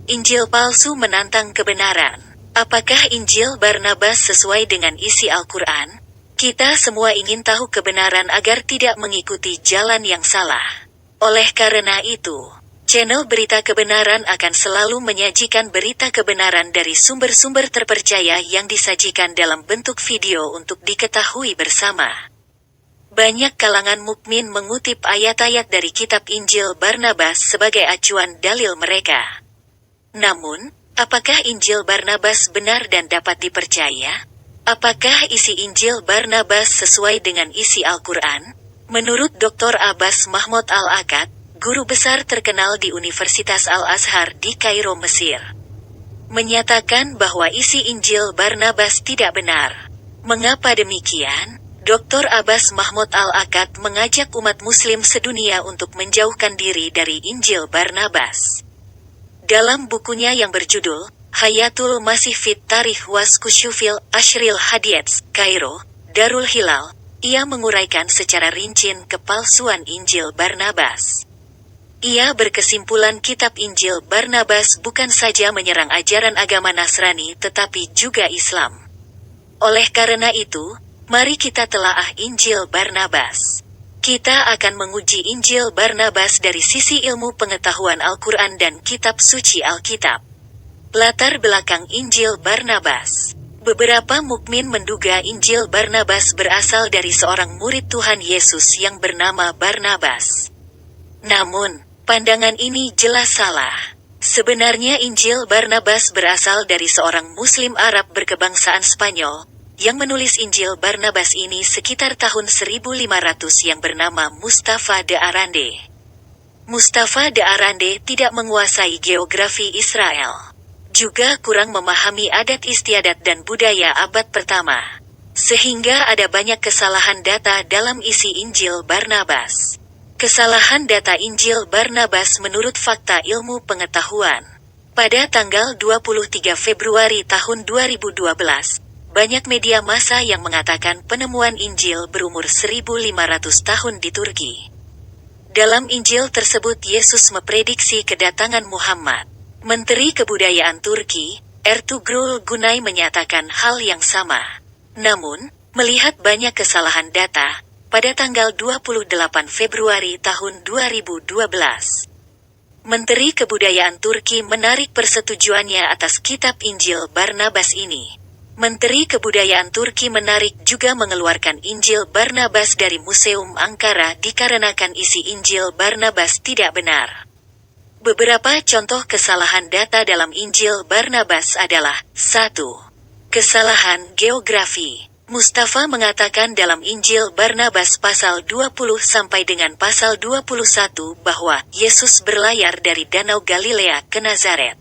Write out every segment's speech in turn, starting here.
Injil palsu menantang kebenaran. Apakah Injil Barnabas sesuai dengan isi Al-Quran? Kita semua ingin tahu kebenaran agar tidak mengikuti jalan yang salah. Oleh karena itu, channel Berita Kebenaran akan selalu menyajikan berita kebenaran dari sumber-sumber terpercaya yang disajikan dalam bentuk video untuk diketahui bersama. Banyak kalangan mukmin mengutip ayat-ayat dari kitab Injil Barnabas sebagai acuan dalil mereka. Namun, apakah Injil Barnabas benar dan dapat dipercaya? Apakah isi Injil Barnabas sesuai dengan isi Al-Quran? Menurut Dr. Abbas Mahmud Al-Akkad, guru besar terkenal di Universitas Al-Azhar di Kairo, Mesir, menyatakan bahwa isi Injil Barnabas tidak benar. Mengapa demikian? Dr. Abbas Mahmud Al-Akkad mengajak umat muslim sedunia untuk menjauhkan diri dari Injil Barnabas. Dalam bukunya yang berjudul Hayatul Masih fit Tarikh was Kusyufil Ashril Hadits, Kairo, Darul Hilal, ia menguraikan secara rinci kepalsuan Injil Barnabas. Ia berkesimpulan kitab Injil Barnabas bukan saja menyerang ajaran agama Nasrani tetapi juga Islam. Oleh karena itu, mari kita telaah Injil Barnabas. Kita akan menguji Injil Barnabas dari sisi ilmu pengetahuan Al-Quran dan kitab suci Alkitab. Latar belakang Injil Barnabas. Beberapa mukmin menduga Injil Barnabas berasal dari seorang murid Tuhan Yesus yang bernama Barnabas. Namun, pandangan ini jelas salah. Sebenarnya Injil Barnabas berasal dari seorang Muslim Arab berkebangsaan Spanyol, yang menulis Injil Barnabas ini sekitar tahun 1500 yang bernama Mustafa de Arande. Mustafa de Arande tidak menguasai geografi Israel. Juga kurang memahami adat istiadat dan budaya abad pertama. Sehingga ada banyak kesalahan data dalam isi Injil Barnabas. Kesalahan data Injil Barnabas menurut fakta ilmu pengetahuan. Pada tanggal 23 Februari tahun 2012, banyak media massa yang mengatakan penemuan Injil berumur 1500 tahun di Turki. Dalam Injil tersebut Yesus memprediksi kedatangan Muhammad. Menteri Kebudayaan Turki, Ertugrul Günay menyatakan hal yang sama. Namun, melihat banyak kesalahan data, pada tanggal 28 Februari tahun 2012, Menteri Kebudayaan Turki menarik persetujuannya atas kitab Injil Barnabas ini. Menteri Kebudayaan Turki menarik juga mengeluarkan Injil Barnabas dari Museum Ankara dikarenakan isi Injil Barnabas tidak benar. Beberapa contoh kesalahan data dalam Injil Barnabas adalah 1. Kesalahan geografi. Mustafa mengatakan dalam Injil Barnabas pasal 20 sampai dengan pasal 21 bahwa Yesus berlayar dari Danau Galilea ke Nazaret.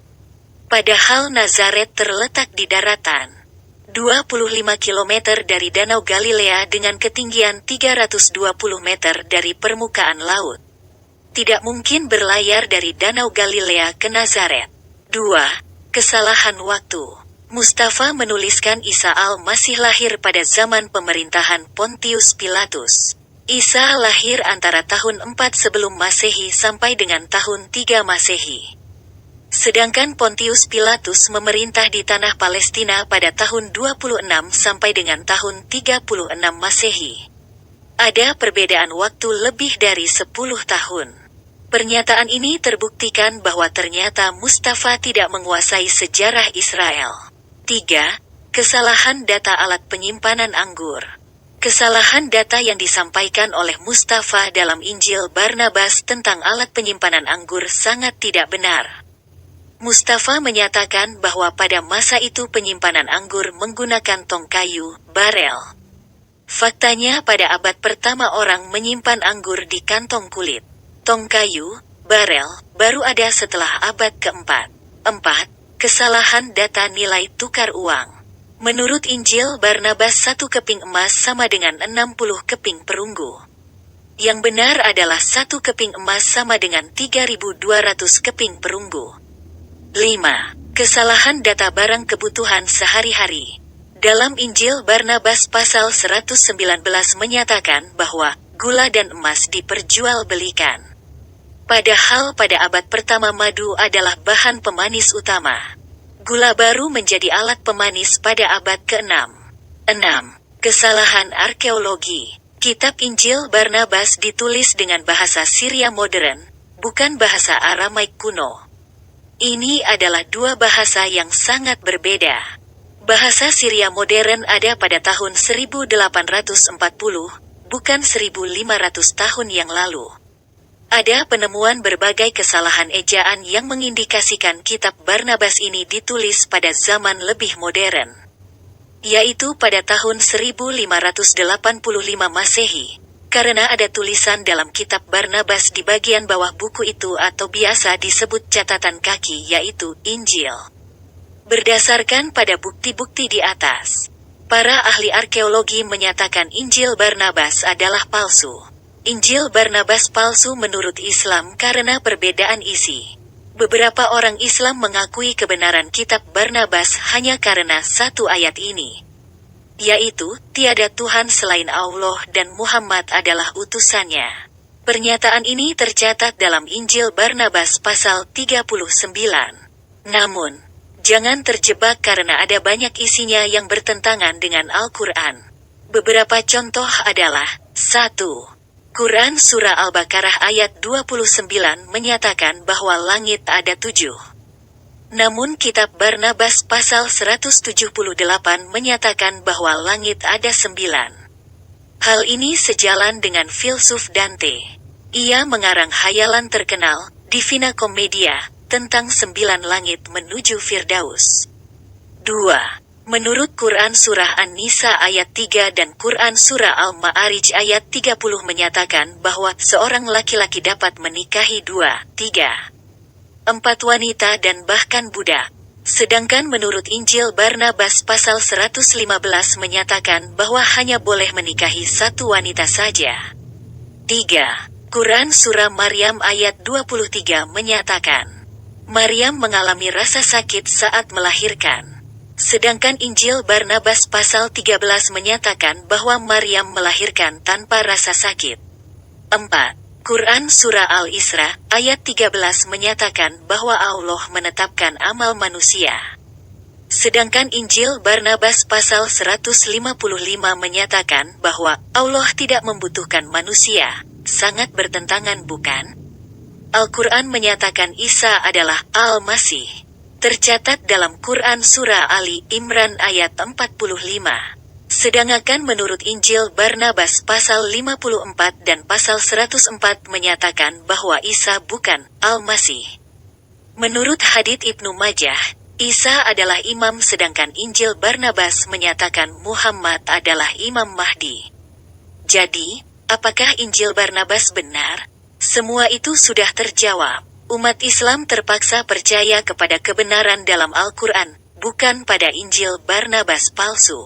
Padahal Nazaret terletak di daratan 25 km dari Danau Galilea dengan ketinggian 320 meter dari permukaan laut. Tidak mungkin berlayar dari Danau Galilea ke Nazaret. 2. Kesalahan waktu. Mustafa menuliskan Isa al-Masih lahir pada zaman pemerintahan Pontius Pilatus. Isa lahir antara tahun 4 sebelum Masehi sampai dengan tahun 3 Masehi. Sedangkan Pontius Pilatus memerintah di tanah Palestina pada tahun 26 sampai dengan tahun 36 Masehi. Ada perbedaan waktu lebih dari 10 tahun. Pernyataan ini terbuktikan bahwa ternyata Mustafa tidak menguasai sejarah Israel. 3. Kesalahan data alat penyimpanan anggur. Kesalahan data yang disampaikan oleh Mustafa dalam Injil Barnabas tentang alat penyimpanan anggur sangat tidak benar. Mustafa menyatakan bahwa pada masa itu penyimpanan anggur menggunakan tong kayu, barel. Faktanya pada abad pertama orang menyimpan anggur di kantong kulit. Tong kayu, barel, baru ada setelah abad keempat. 4. Kesalahan data nilai tukar uang. Menurut Injil Barnabas 1 keping emas sama dengan 60 keping perunggu. Yang benar adalah 1 keping emas sama dengan 3.200 keping perunggu. 5. Kesalahan data barang kebutuhan sehari-hari. Dalam Injil Barnabas pasal 119 menyatakan bahwa gula dan emas diperjualbelikan. Padahal pada abad pertama madu adalah bahan pemanis utama. Gula baru menjadi alat pemanis pada abad ke-6. 6. Kesalahan arkeologi. Kitab Injil Barnabas ditulis dengan bahasa Syria modern, bukan bahasa Aramaik kuno. Ini adalah dua bahasa yang sangat berbeda. Bahasa Syria modern ada pada tahun 1840, bukan 1500 tahun yang lalu. Ada penemuan berbagai kesalahan ejaan yang mengindikasikan kitab Barnabas ini ditulis pada zaman lebih modern, yaitu pada tahun 1585 Masehi, karena ada tulisan dalam kitab Barnabas di bagian bawah buku itu atau biasa disebut catatan kaki yaitu Injil. Berdasarkan pada bukti-bukti di atas, para ahli arkeologi menyatakan Injil Barnabas adalah palsu. Injil Barnabas palsu menurut Islam karena perbedaan isi. Beberapa orang Islam mengakui kebenaran kitab Barnabas hanya karena satu ayat ini, yaitu, tiada Tuhan selain Allah dan Muhammad adalah utusannya. Pernyataan ini tercatat dalam Injil Barnabas pasal 39. Namun, jangan terjebak karena ada banyak isinya yang bertentangan dengan Al-Quran. Beberapa contoh adalah, 1. Quran Surah Al-Baqarah ayat 29 menyatakan bahwa langit ada 7. Namun kitab Barnabas pasal 178 menyatakan bahwa langit ada 9. Hal ini sejalan dengan filsuf Dante. Ia mengarang hayalan terkenal, Divina Commedia, tentang 9 langit menuju Firdaus. 2. Menurut Quran Surah An-Nisa ayat 3 dan Quran Surah Al-Ma'arij ayat 30 menyatakan bahwa seorang laki-laki dapat menikahi 2, 3, 4 wanita dan bahkan budak. Sedangkan menurut Injil Barnabas pasal 115 menyatakan bahwa hanya boleh menikahi 1 wanita saja. 3. Quran Surah Maryam ayat 23 menyatakan, Maryam mengalami rasa sakit saat melahirkan. Sedangkan Injil Barnabas pasal 13 menyatakan bahwa Maryam melahirkan tanpa rasa sakit. 4. Quran Surah Al-Isra, ayat 13 menyatakan bahwa Allah menetapkan amal manusia. Sedangkan Injil Barnabas pasal 155 menyatakan bahwa Allah tidak membutuhkan manusia. Sangat bertentangan bukan? Al-Quran menyatakan Isa adalah Al-Masih. Tercatat dalam Quran Surah Ali Imran ayat 45. Sedangkan menurut Injil Barnabas pasal 54 dan pasal 104 menyatakan bahwa Isa bukan Al-Masih. Menurut hadits Ibnu Majah, Isa adalah imam sedangkan Injil Barnabas menyatakan Muhammad adalah Imam Mahdi. Jadi, apakah Injil Barnabas benar? Semua itu sudah terjawab. Umat Islam terpaksa percaya kepada kebenaran dalam Al-Quran, bukan pada Injil Barnabas palsu.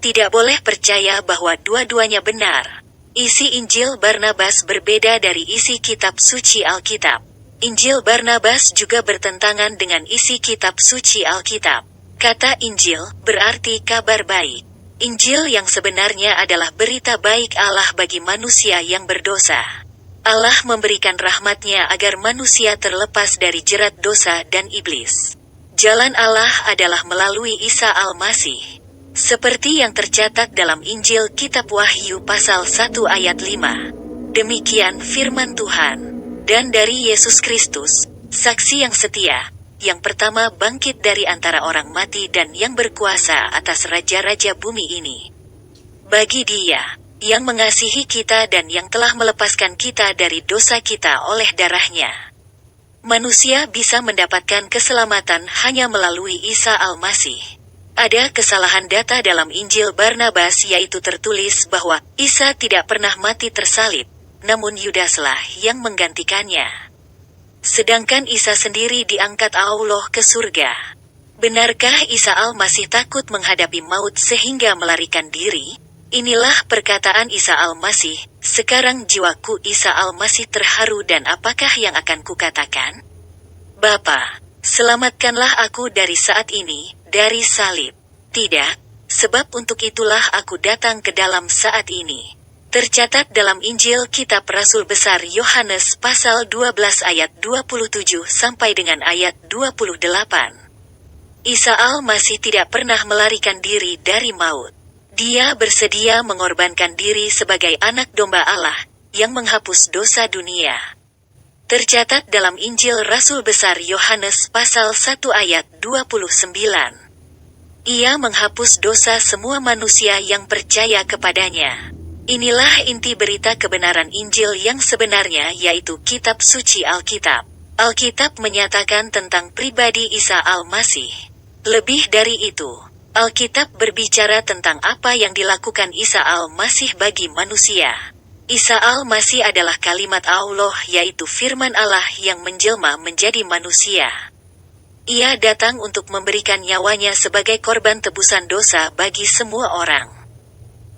Tidak boleh percaya bahwa dua-duanya benar. Isi Injil Barnabas berbeda dari isi kitab suci Alkitab. Injil Barnabas juga bertentangan dengan isi kitab suci Alkitab. Kata Injil berarti kabar baik. Injil yang sebenarnya adalah berita baik Allah bagi manusia yang berdosa. Allah memberikan rahmat-Nya agar manusia terlepas dari jerat dosa dan iblis. Jalan Allah adalah melalui Isa Al-Masih. Seperti yang tercatat dalam Injil Kitab Wahyu pasal 1 ayat 5. Demikian firman Tuhan. Dan dari Yesus Kristus, saksi yang setia, yang pertama bangkit dari antara orang mati dan yang berkuasa atas raja-raja bumi ini. Bagi Dia yang mengasihi kita dan yang telah melepaskan kita dari dosa kita oleh darah-Nya. Manusia bisa mendapatkan keselamatan hanya melalui Isa Al-Masih. Ada kesalahan data dalam Injil Barnabas yaitu tertulis bahwa Isa tidak pernah mati tersalib, namun Yudaslah yang menggantikannya. Sedangkan Isa sendiri diangkat Allah ke surga. Benarkah Isa Al-Masih takut menghadapi maut sehingga melarikan diri? Inilah perkataan Isa Al-Masih, sekarang jiwaku Isa Al-Masih terharu dan apakah yang akan kukatakan? Bapa, selamatkanlah aku dari saat ini, dari salib. Tidak, sebab untuk itulah aku datang ke dalam saat ini. Tercatat dalam Injil Kitab Rasul Besar Yohanes pasal 12 ayat 27 sampai dengan ayat 28. Isa Al-Masih tidak pernah melarikan diri dari maut. Dia bersedia mengorbankan diri sebagai anak domba Allah yang menghapus dosa dunia. Tercatat dalam Injil Rasul Besar Yohanes pasal 1 ayat 29. Ia menghapus dosa semua manusia yang percaya kepadanya. Inilah inti berita kebenaran Injil yang sebenarnya, yaitu kitab suci Alkitab. Alkitab menyatakan tentang pribadi Isa Al-Masih. Lebih dari itu, Alkitab berbicara tentang apa yang dilakukan Isa Al-Masih bagi manusia. Isa Al-Masih adalah kalimat Allah, yaitu firman Allah yang menjelma menjadi manusia. Ia datang untuk memberikan nyawanya sebagai korban tebusan dosa bagi semua orang.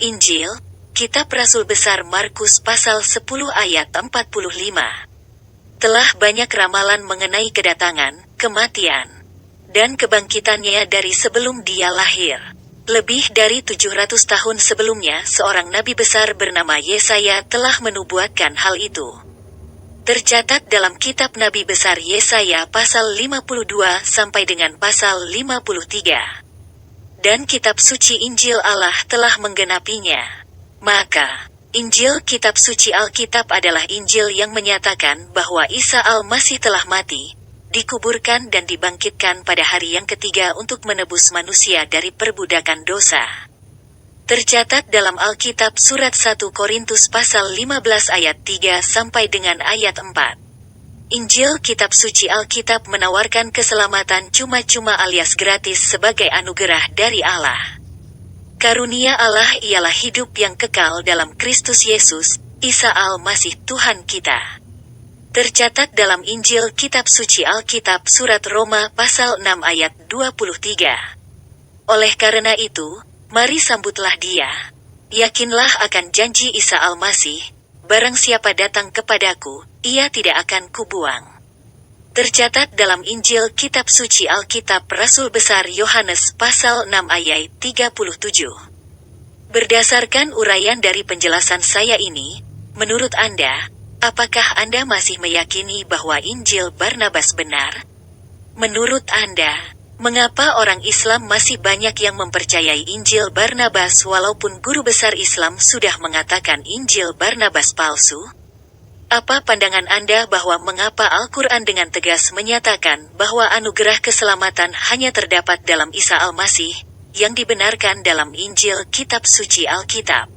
Injil, Kitab Rasul Besar Markus pasal 10 ayat 45. Telah banyak ramalan mengenai kedatangan, kematian, dan kebangkitannya dari sebelum dia lahir. Lebih dari 700 tahun sebelumnya seorang nabi besar bernama Yesaya telah menubuatkan hal itu. Tercatat dalam kitab Nabi Besar Yesaya pasal 52 sampai dengan pasal 53. Dan kitab suci Injil Allah telah menggenapinya. Maka, Injil Kitab Suci Alkitab adalah Injil yang menyatakan bahwa Isa Al-Masih telah mati, dikuburkan dan dibangkitkan pada hari yang ketiga untuk menebus manusia dari perbudakan dosa. Tercatat dalam Alkitab surat 1 Korintus pasal 15 ayat 3 sampai dengan ayat 4. Injil Kitab Suci Alkitab menawarkan keselamatan cuma-cuma alias gratis sebagai anugerah dari Allah. Karunia Allah ialah hidup yang kekal dalam Kristus Yesus, Isa Al-Masih Tuhan kita. Tercatat dalam Injil Kitab Suci Alkitab surat Roma pasal 6 ayat 23. Oleh karena itu, mari sambutlah dia. Yakinlah akan janji Isa Al-Masih, barang siapa datang kepadaku, ia tidak akan kubuang. Tercatat dalam Injil Kitab Suci Alkitab Rasul Besar Yohanes pasal 6 ayat 37. Berdasarkan uraian dari penjelasan saya ini, menurut Anda, apakah Anda masih meyakini bahwa Injil Barnabas benar? Menurut Anda, mengapa orang Islam masih banyak yang mempercayai Injil Barnabas walaupun guru besar Islam sudah mengatakan Injil Barnabas palsu? Apa pandangan Anda bahwa mengapa Al-Quran dengan tegas menyatakan bahwa anugerah keselamatan hanya terdapat dalam Isa Al-Masih, yang dibenarkan dalam Injil Kitab Suci Alkitab?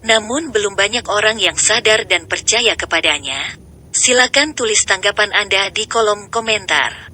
Namun belum banyak orang yang sadar dan percaya kepadanya. Silakan tulis tanggapan Anda di kolom komentar.